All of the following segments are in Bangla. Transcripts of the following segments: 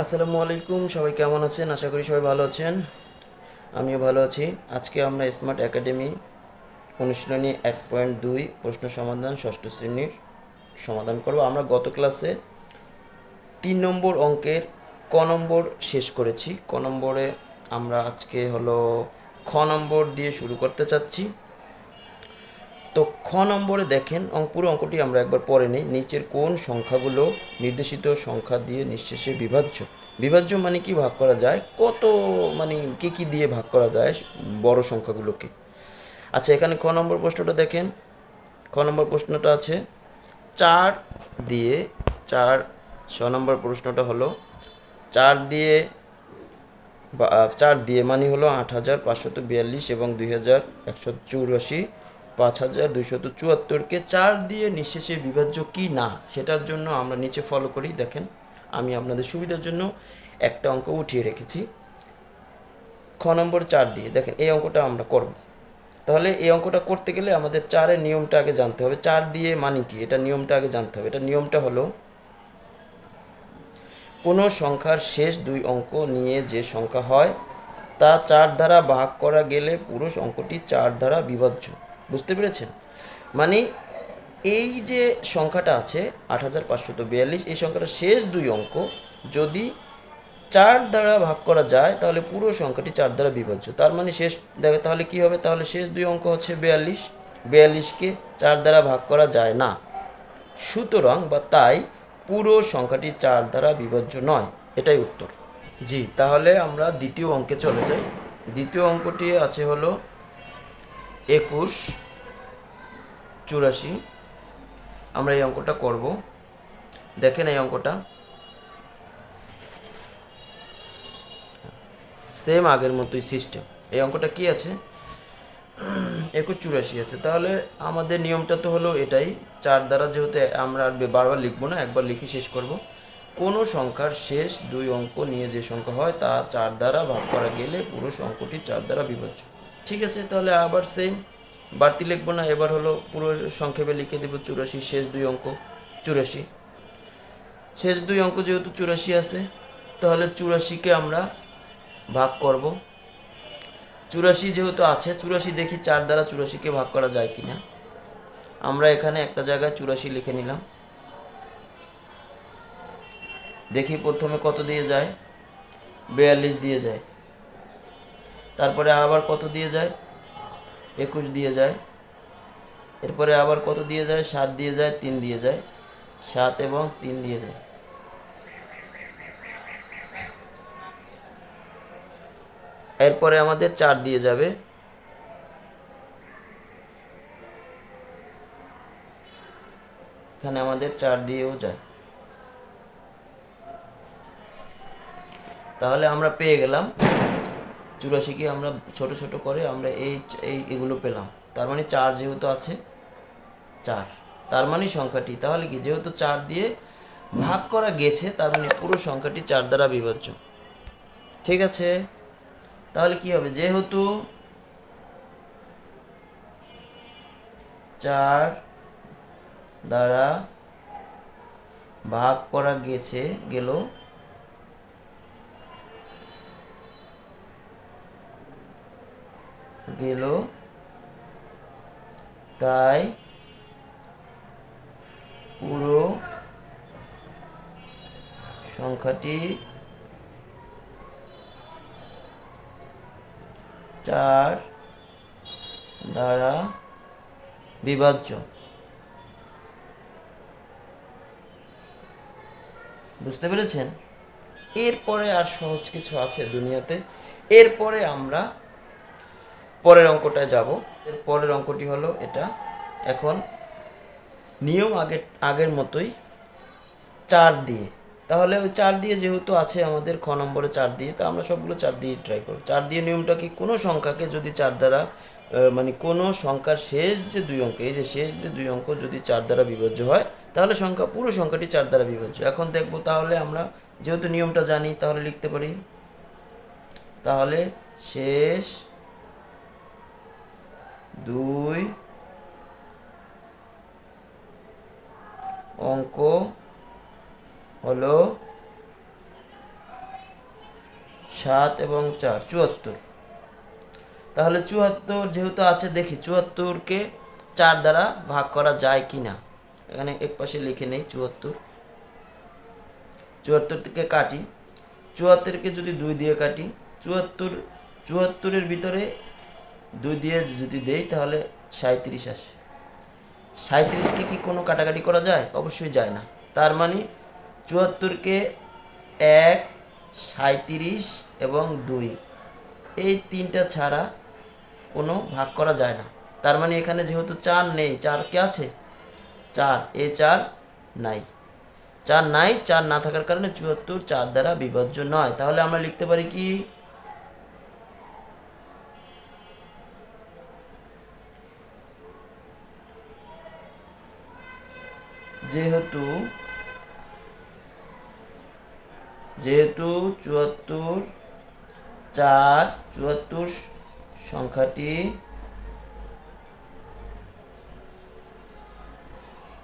আসসালামু আলাইকুম, সবাই কেমন আছেন? আশা করি সবাই ভালো আছেন। আমিও ভালো আছি। আজকে আমরা স্মার্ট একাডেমি অনুশীলনী 1.2 প্রশ্ন সমাধান ষষ্ঠ শ্রেণীর সমাধান করব। আমরা গত ক্লাসে 3 নম্বর অঙ্কের ক নম্বর শেষ করেছি। ক নম্বরে আমরা আজকে খ নম্বর দিয়ে শুরু করতে চাচ্ছি। তো খ নম্বরে দেখেন, পুরো অঙ্কটি আমরা একবার পড়ে নিই। নিচের কোন সংখ্যাগুলো নির্দেশিত সংখ্যা দিয়ে নিঃশেষে বিভাজ্য? বিভাজ্য মানে কি? ভাগ করা যায়। কত মানে কি দিয়ে ভাগ করা যায় বড় সংখ্যাগুলোকে? আচ্ছা, এখানে খ নম্বর প্রশ্নটা দেখেন। খ নম্বর প্রশ্নটা আছে 4 দিয়ে 4। 6 নম্বর প্রশ্নটা হলো 4 দিয়ে 4 দিয়ে মানে হলো 8,542 এবং 2,184, 5,274কে 4 দিয়ে নিঃশেষে বিভাজ্য কি না, সেটার জন্য আমরা নিচে ফলো করি। দেখেন, আমি আপনাদের সুবিধার জন্য একটা অঙ্ক উঠিয়ে রেখেছি। খ নম্বর 4 দিয়ে দেখেন, এই অঙ্কটা আমরা করব। তাহলে এই অঙ্কটা করতে গেলে আমাদের 4-এর নিয়মটা আগে জানতে হবে। 4 দিয়ে মানে কি, এটা নিয়মটা আগে জানতে হবে। এটা নিয়মটা হলো, কোনো সংখ্যার শেষ 2 অঙ্ক নিয়ে যে সংখ্যা হয় তা 4 দ্বারা ভাগ করা গেলে পুরো অঙ্কটি 4 দ্বারা বিভাজ্য। বুঝতে পেরেছেন? মানে এই যে সংখ্যাটা আছে 8,542, এই সংখ্যাটার শেষ 2 অঙ্ক যদি 4 দ্বারা ভাগ করা যায় তাহলে পুরো সংখ্যাটি 4 দ্বারা বিভাজ্য। তার মানে শেষ দেখে তাহলে কি হবে? তাহলে শেষ 2 অঙ্ক হচ্ছে 42। 42কে 4 দ্বারা ভাগ করা যায় না, সুতরাং বা তাই পুরো সংখ্যাটি 4 দ্বারা বিভাজ্য নয়। এটাই উত্তর। জি, তাহলে আমরা দ্বিতীয় অঙ্কে চলে যাই। দ্বিতীয় অঙ্কটি আছে 2184। আমরা এই অঙ্কটা করব। দেখেন, এই অঙ্কটা সেম আগের মতোই সিস্টেম। এই অঙ্কটা কি আছে? 2184 আছে। তাহলে আমাদের নিয়মটা তো হলো এটাই, 4 দ্বারা, যেহেতু আমরা আর বারবার লিখবো না, একবার লিখে শেষ করব। কোনো সংখ্যার শেষ 2 অঙ্ক নিয়ে যে সংখ্যা হয় তা 4 দ্বারা ভাগ করা গেলে পুরো অঙ্কটি 4 দ্বারা বিভাজ্য। ঠিক আছে, তাহলে আবার সেম, বাড়তি লিখবো না, এবার পুরো সংক্ষেপে লিখে দেব 84, শেষ 2 অঙ্ক 84। শেষ 2 অঙ্ক যেহেতু 84 আছে, তাহলে 84কে আমরা ভাগ করব। 84 যেহেতু আছে, 84 দেখি 4 দ্বারা 84কে ভাগ করা যায় কিনা। আমরা এখানে একটা জায়গায় 84 লিখে নিলাম। দেখি প্রথমে কত দিয়ে যায়? 42 দিয়ে যায়। তারপরে আবার কত দিয়ে যায়? 21 দিয়ে যায়। এরপরে আবার কত দিয়ে যায়? 7 দিয়ে যায়, 3 দিয়ে যায়। 7 এবং 3 দিয়ে যায়। এরপরে আমাদের 4 দিয়ে যাবে। এখানে আমাদের 4 দিয়েও যায়। তাহলে আমরা পেয়ে গেলাম 84কে আমরা ছোট ছোট করে আমরা এগুলো পেলাম। তার মানে 4 যেহেতু আছে, 4, তার মানে সংখ্যাটি, তাহলে কি, যেহেতু 4 দিয়ে ভাগ করা গেছে তার মানে পুরো সংখ্যাটি 4 দ্বারা বিভাজ্য। ঠিক আছে, তাহলে কি হবে? যেহেতু 4 দ্বারা ভাগ করা গেছে গেল তাই পুরো সংখ্যাটি 4 দ্বারা বিভাজ্য। বুঝতে পেরেছেন? এরপরে আর সহজ কিছু আছে দুনিয়াতে? এরপরে আমরা পরের অঙ্কটায় যাব। এর পরের অঙ্কটি হলো এটা। এখন নিয়ম আগের মতোই, 4 দিয়ে। তাহলে ওই 4 দিয়ে যেহেতু আছে আমাদের খ নম্বরে 4 দিয়ে, তো আমরা সবগুলো 4 দিয়ে ট্রাই করব। 4 দিয়ে নিয়মটা কি? কোনো সংখ্যাকে যদি 4 দ্বারা মানে কোনো সংখ্যার শেষ যে 2 অঙ্ক, এই যে শেষ যে 2 অঙ্ক যদি 4 দ্বারা বিভাজ্য হয় তাহলে পুরো সংখ্যাটি 4 দ্বারা বিভাজ্য। এখন দেখব, তাহলে আমরা যেহেতু নিয়মটা জানি তাহলে লিখতে পারি। তাহলে শেষ 2 অঙ্ক হলো 7 এবং 4 74। তাহলে 74 যেহেতু আছে, দেখি 74কে 4 দ্বারা ভাগ করা যায় কি না। এখানে এক পাশে লিখে নেই 74 থেকে কাটি। 74কে যদি 2 দিয়ে কাটি, 74-এর ভিতরে 2 দিয়ে যদি দেই তাহলে 37 আসে। 37কে কি কোনো কাটাকাটি করা যায়? অবশ্যই যায় না। তার মানে 74কে 1, 37 এবং 2 এই তিনটা ছাড়া কোনো ভাগ করা যায় না। তার মানে এখানে যেহেতু 4 নেই, 4 কে আছে? 4, এই 4 নাই। 4 নাই, 4 না থাকার কারণে 74 4 দ্বারা বিভাজ্য নয়। তাহলে আমরা লিখতে পারি কি, যেহেতু 74 সংখ্যাটি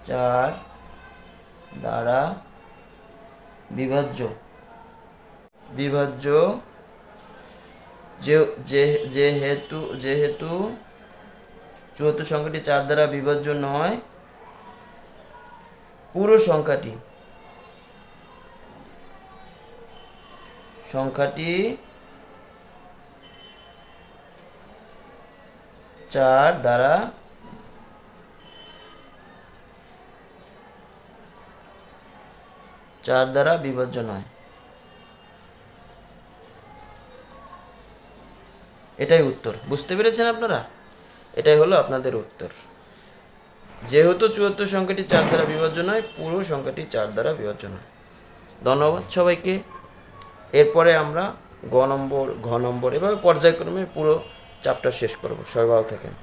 4 দ্বারা বিভাজ্য যেহেতু 74 সংখ্যাটি 4 দ্বারা বিভাজ্য নয়, পুরো সংখ্যাটি 4 দ্বারা বিভাজ্য নয়। এটাই উত্তর। বুঝতে পেরেছেন আপনারা? এটাই হলো আপনাদের উত্তর। যেহেতু 74 সংখ্যাটি 4 দ্বারা বিভাজ্য নয়, পুরো সংখ্যাটি 4 দ্বারা বিভাজ্য নয়। ধন্যবাদ সবাইকে। এরপরে আমরা ঘ নম্বর এভাবে পর্যায়ক্রমে পুরো চ্যাপ্টার শেষ করব। সবাই ভালো থাকেন।